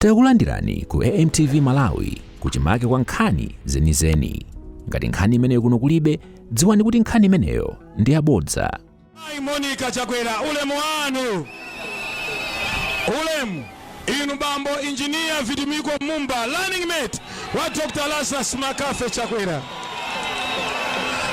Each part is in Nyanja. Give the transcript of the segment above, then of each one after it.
Takulandirani ku AMTV Malawi kuchimake kwa nkhani zenizeni. Ngati nkhani imeneyo kuno kulibe, dziwani kuti nkhani imeneyo ndi yabodza. Monica Chakwera, ulemu wanu. Ulemu, inu bambo engineer Vitumbiko Mumba, learning mate wa Dr. Lazarus Makafe Chakwera.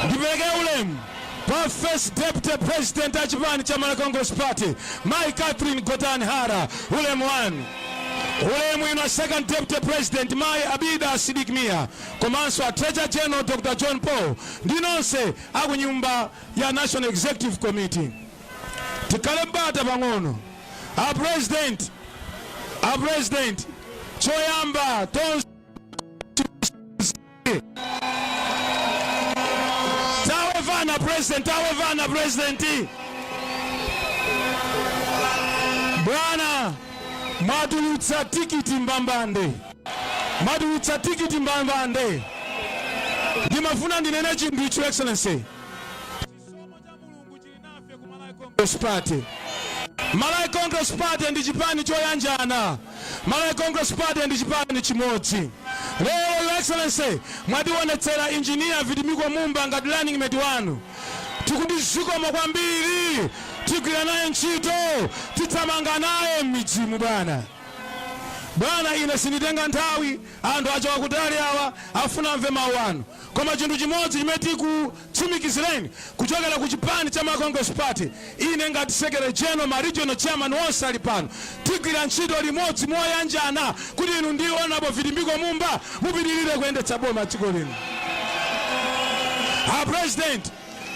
Ndipeleke ulemu pa first deputy president wa chipani cha Malawi Congress Party, Mai Catherine Gotani Hara, ulemu wanu. Ulemu ino second deputy president Mai Abida Sidik Mia, komanso a treasurer general Dr. John Paul, ndinonse akunyumba ya National Executive Committee. Tikale bata pang'ono. Our president Koyamba Tawevana president Bwana madulutsa tikiti mbambande. Ndimafuna ndinene chinthu ichi excellency. Malawi Congress Party ndi chipani choyanjana. Malawi Congress Party ndi chipani chimodzi. Leo your excellency mwationetsera engineer Vitumbiko Mumba ngati learning mate wanu. Tikundizikoma kwambiri, tigwira naye ntchito, tithamanga naye m'midzimu bwana. Bwana ine sinitenga nthawi, anthu achoka kutali awa afuna mve mawu anu. Koma chinthu chimodzi chimene tikuchimikizireni kuchokera ku chipani cha Malawi Congress Party, ine ngati secretary general ma regional chairman onse ali pano, tigwira ntchito limodzi moyanjana kuti inu ndi honorable Vitumbiko Mumba mupitirire kuyendetsa boma dziko lino. Our president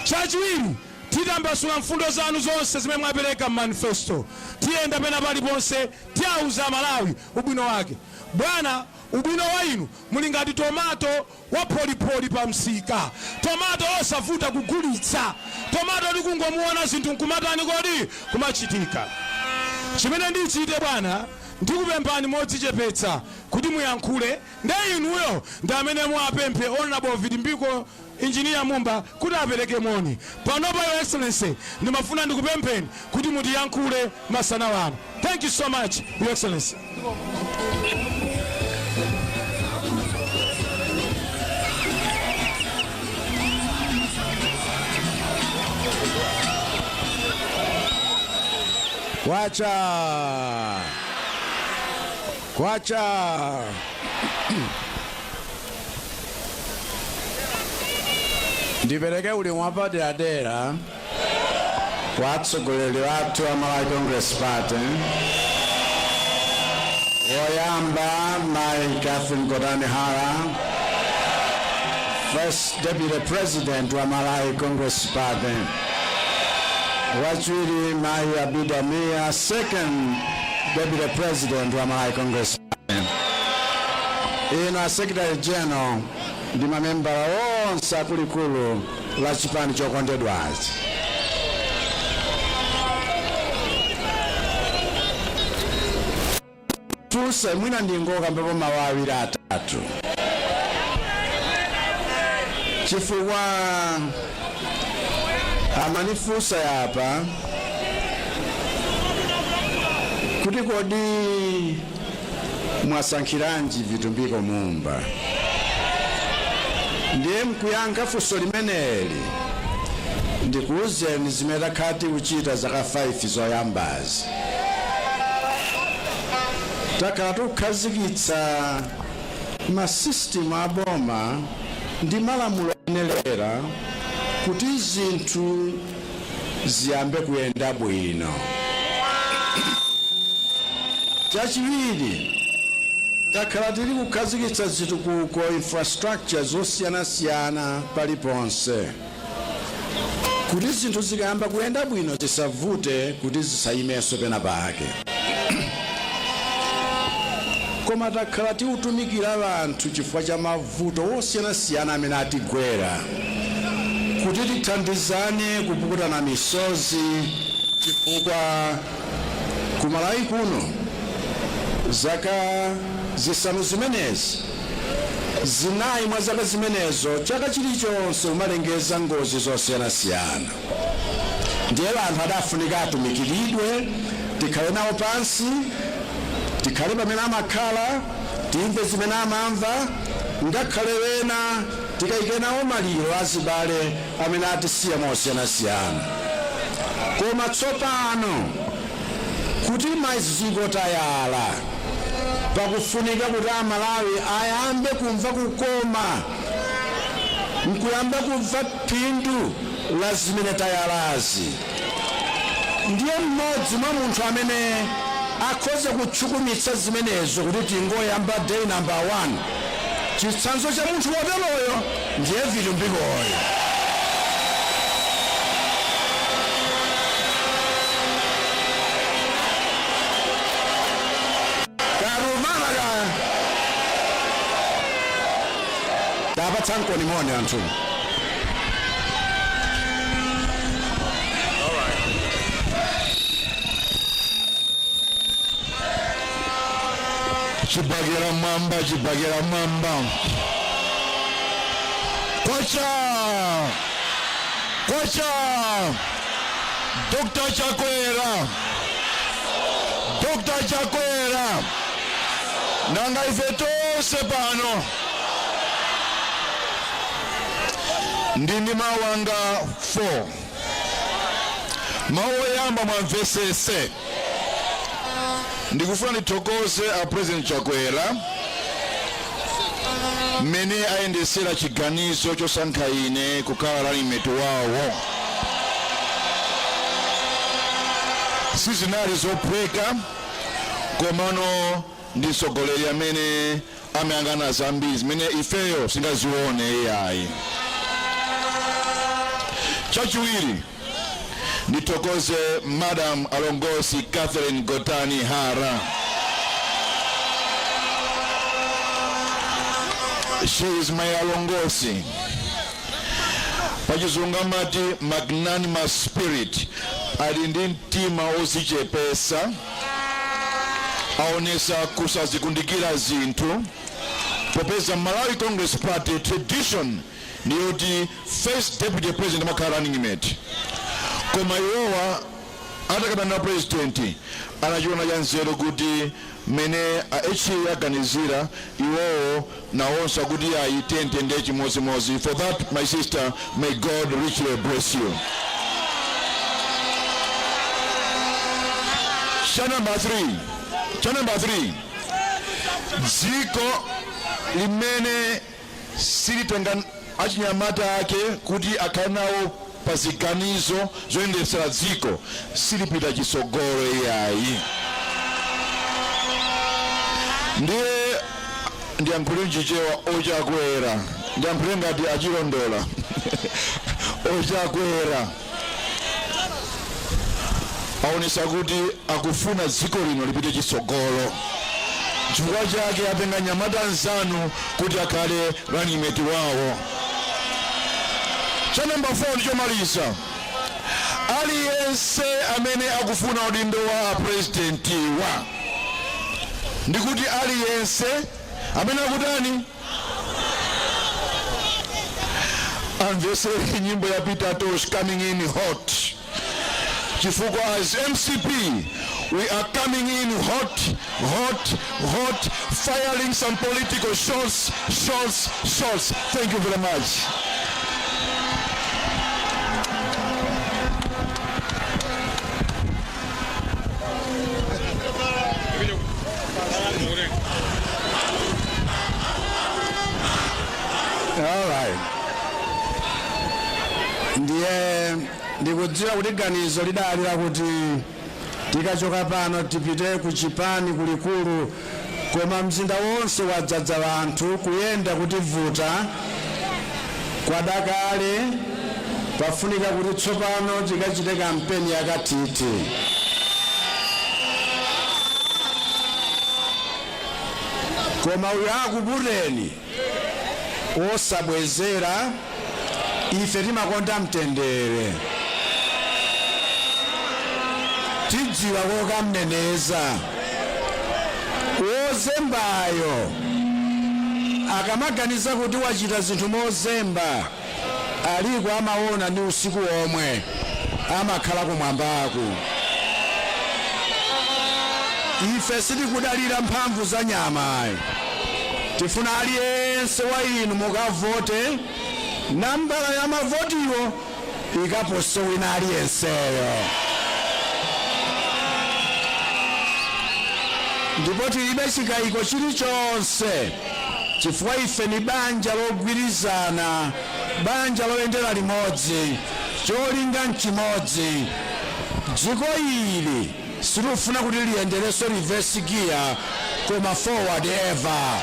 chachiwiri titambasula mfundo zanu zonse zimene mwapereka manifesto, tiyenda pena paliponse tiyauza Malawi ubwino wake. Bwana, ubwino wa inu muli ngati tomato wa polipoli pa msika, tomato osavuta kugulitsa, tomato likungomuona zinthu nkumatani kodi kumachitika. Chimene ndichite bwana, ndikupemphani modzichepetsa kuti muyankhule, ndi inuyo ndi amene muapemphe honorable Vitumbiko engineer Mumba kuti apereke moni. Panopa your excellency ndimafuna ndikupempheni kuti mutiyankhule masana wanu. Thank you so much your excellency. Kwacha ndipereke ulemu wapadera watsogoleri wathu wa Malawi Congress Party Wayiyamba Mai Catherine Gotani Hara, first deputy president wa Malawi Congress Party, wachiwiri Mai Abida Mia, second deputy president wa Malawi Congress Party. Ino secretary general ndi mamembala onse akuluakulu la chipani chokondedwachi. Funse mwina ndingoka mpepo mawu awiri atatu, chifukwa amanifunsa yapa kuti kodi mwasankhiranji Vitumbiko Mumba. Ndiye mkuyankha funso limeneli ndikuwuzeni zimene takhati kuchita zaka 5 zoyambazi. Takhala tikukhazikitsa masystem aboma ndi malamulo oyenera kuti zinthu ziyambe kuyenda bwino. Chachiwiri, takhala tili kukhazikitsa zitukuko infrastructure zosiyanasiyana paliponse kuti zinthu zikayamba kuyenda bwino zisavute kuti zisayimenso pena pake. Koma takhala tikutumikira anthu chifukwa cha mavuto osiyanasiyana amene atigwera, kuti tithandizane kupukutana misozi, chifukwa ku Malawi kuno zaka zisanu zimenezi, zinayi mwa zaka zimenezo chaka chilichonse umalengeza ngozi zosiyanasiyana. Ndiye anthu adafunika atumikiridwe, tikhale nawo pansi, tikhale pamene amakhala, timve zimene amamva, ngakhale wena tikayike nawo maliro azibale amene atisiya mosiyanasiyana. Koma tsopano kuti maziko tayala, pakufunika kuti Amalawi ayambe kumva kukoma, nkuyamba kumva phindu la zimene tayalazi. Ndiye mmodzi mwa munthu amene akhoza kutchukumitsa zimenezo kuti tingoyamba day number 1. Chitsanzo cha munthu woteroyo ndiye Vitumbikoyo. Tapa tanko ni mwone anthu. Chibagera mamba. Kwacha. Dr. Chakwera. Nanga ifetose pano. Ndini mawanga 4. Mawoyamba mwamvesese. Ndikufuna nithokoze a President Chakwera mene ayendesera chiganizo chosankha ine kukhala running mate wawo. Sizinali zophweka, komano ndi mtsogoleri amene amayang'ana zambiri zimene ifeyo singazione yayi. Chachiwiri nithokoze Madam Alongosi Catherine Gotani Hara. She is my Alongosi. Pachizungu amati magnanimous spirit. Ali ndi mtima odzichepesa, aonesa kusazikundikira zinthu, popeza Malawi Congress Party tradition niyoti first deputy president amakhala running mate. Koma iwowa atakana na president anachiona chanzeru kuti mene aganizira iwowo nawonsa kuti ayitente nde chimozimozi. For that, my sister, may God richly bless you. Cha number 3. Dziko limene silitenga achinyamata ake kuti akhale nawo paziganizo zoyendetsera dziko silipita chitsogolo yayi. Ndiye ndiyankhule njichewa Chakwera, ndiyankhule ngati achilondola. Chakwera aonesa kuti akufuna dziko lino lipite chitsogolo. Chifukwa chake atenga nyamata nzanu kuti akhale running mate wawo. Cha number 4 ndichomaliza. Aliyense amene akufuna udindo wa president wa ndikuti aliyense amene akutani amvesere nyimbo ya Peter Tosh coming in hot. Chifukwa as MCP we are coming in hot, firing some political shots. Thank you very much. All right. Ndiye ndikudziwa kuti ganizo lidalira kuti tikachoka pano tipite ku chipani kulikulu, koma mzinda wonse wadzaza anthu kuyenda kuti vuta kwadakale, pafunika kuti tsopano tikachite kampeni yakatiti. Koma uyo akuputeni osabwezera, ife timakonda mtendere, tidziwa kokamneneza. Wozembayo akamaganiza kuti wachita zinthu mozemba, aliko amaona ndi usiku omwe amakhala kumwambaku. ife sitikudalira mphamvu za nyama. Tifuna aliyense wa inu mukavote, nambala ya mavotiwo ikaposo wina aliyenseyo. Ndipo tilibe chikayiko chilichonse, chifukwa ife ni banja logwirizana, banja loyendera limodzi, cholinga nchimodzi. Dziko ili silufuna kuti liyendereso reverse gear, koma forward ever.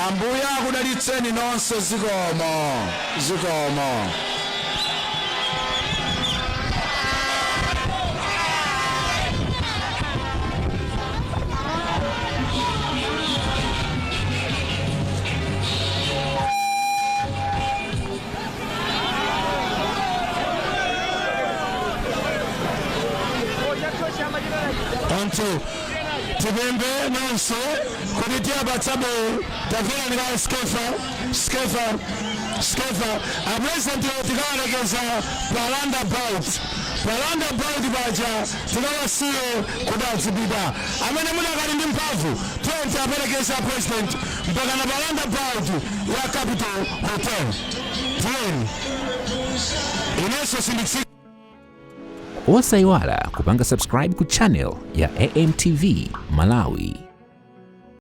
Ambuya akudalitseni nonse. Zikomo, zikomo. Onto tibembe nonse kupitia batsabu tafuna nika skefa apresenti tikawalegeza palanda bout baja tikawasiye kudazibida amene munakali ndi mphamvu 20 aperekeza president mpaka na palanda bout ya Capital Hotel 10 ineso sindiksi. Osayiwala kupanga subscribe ku channel ya AMTV Malawi.